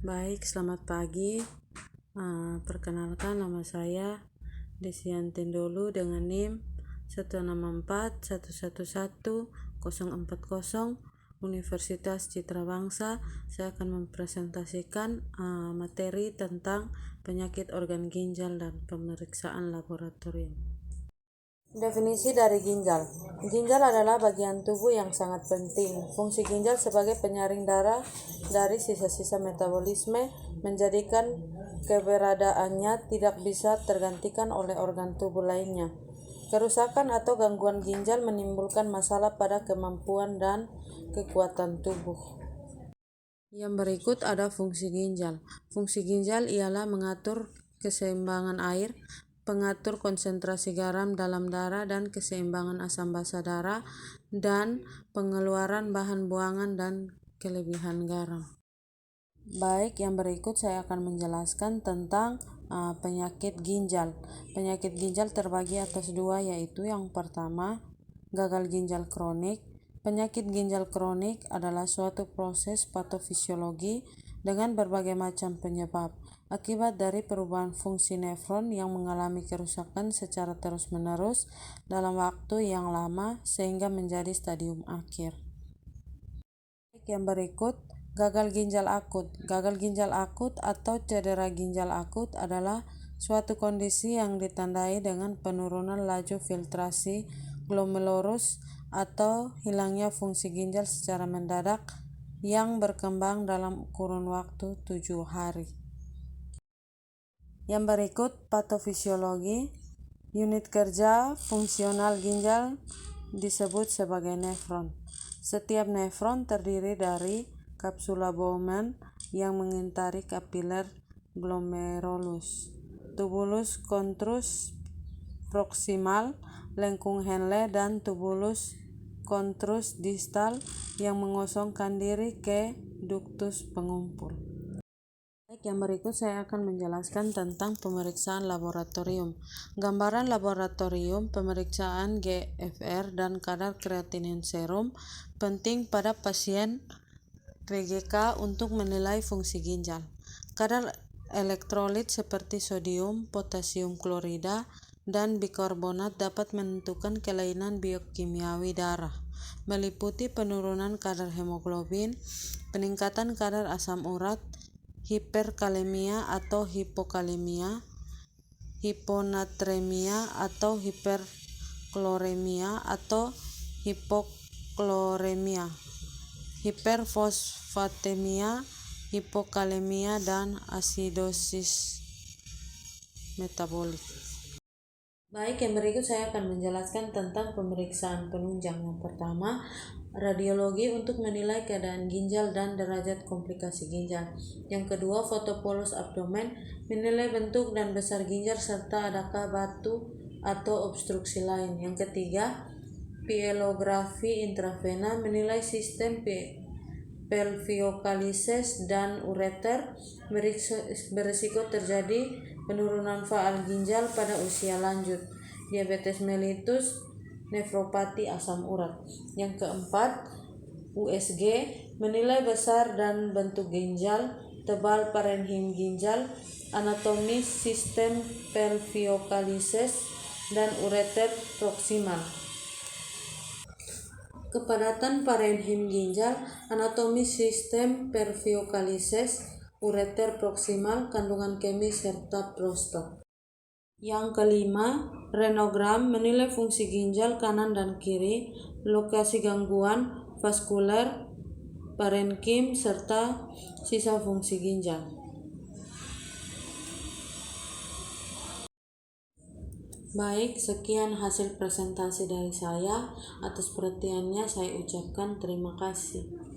Baik, selamat pagi. Perkenalkan, nama saya Desiantin Dolu dengan NIM 164111040 Universitas Citra Bangsa. Saya akan mempresentasikan materi tentang penyakit organ ginjal dan pemeriksaan laboratorium. Definisi dari ginjal. Ginjal adalah bagian tubuh yang sangat penting. Fungsi ginjal sebagai penyaring darah dari sisa-sisa metabolisme menjadikan keberadaannya tidak bisa tergantikan oleh organ tubuh lainnya. Kerusakan atau gangguan ginjal menimbulkan masalah pada kemampuan dan kekuatan tubuh. Yang berikut ada fungsi ginjal. Fungsi ginjal ialah mengatur keseimbangan air, pengatur konsentrasi garam dalam darah dan keseimbangan asam basa darah, dan pengeluaran bahan buangan dan kelebihan garam. Baik, yang berikut saya akan menjelaskan tentang penyakit ginjal. Penyakit ginjal terbagi atas dua, yaitu yang pertama, gagal ginjal kronik. Penyakit ginjal kronik adalah suatu proses patofisiologi dengan berbagai macam penyebab akibat dari perubahan fungsi nefron yang mengalami kerusakan secara terus-menerus dalam waktu yang lama sehingga menjadi stadium akhir. Yang berikut, gagal ginjal akut. Gagal ginjal akut atau cedera ginjal akut adalah suatu kondisi yang ditandai dengan penurunan laju filtrasi glomerulus atau hilangnya fungsi ginjal secara mendadak yang berkembang dalam kurun waktu 7 hari. Yang berikut, patofisiologi. Unit kerja fungsional ginjal disebut sebagai nefron. Setiap nefron terdiri dari kapsula Bowman yang mengitari kapiler glomerulus, tubulus contrus proximal, lengkung Henle, dan tubulus contrus distal yang mengosongkan diri ke ductus pengumpul. Yang berikut saya akan menjelaskan tentang pemeriksaan laboratorium. Gambaran laboratorium pemeriksaan GFR dan kadar kreatinin serum penting pada pasien PGK untuk menilai fungsi ginjal. Kadar elektrolit seperti sodium, potasium klorida, dan bikarbonat dapat menentukan kelainan biokimiawi darah, meliputi penurunan kadar hemoglobin, peningkatan kadar asam urat, hiperkalemia atau hipokalemia, hiponatremia atau hiperkloremia atau hipokloremia, hiperfosfatemia, hipokalemia, dan asidosis metabolik. Baik, yang berikut saya akan menjelaskan tentang pemeriksaan penunjang. Yang pertama, radiologi untuk menilai keadaan ginjal dan derajat komplikasi ginjal. Yang kedua, foto polus abdomen menilai bentuk dan besar ginjal serta adakah batu atau obstruksi lain. Yang ketiga, pielografi intravena menilai sistem pelviokalises dan ureter, berisiko terjadi penurunan faal ginjal pada usia lanjut, diabetes mellitus, nefropati asam urat. Yang keempat, USG menilai besar dan bentuk ginjal, tebal parenhim ginjal, anatomi sistem pelviokalises, dan ureter proksimal. Kepadatan parenhim ginjal, anatomi sistem pelviokalises, ureter proksimal, kandungan kemis, serta prostat. Yang kelima, renogram menilai fungsi ginjal kanan dan kiri, lokasi gangguan vaskuler, parenkim, serta sisa fungsi ginjal. Baik, sekian hasil presentasi dari saya. Atas perhatiannya saya ucapkan terima kasih.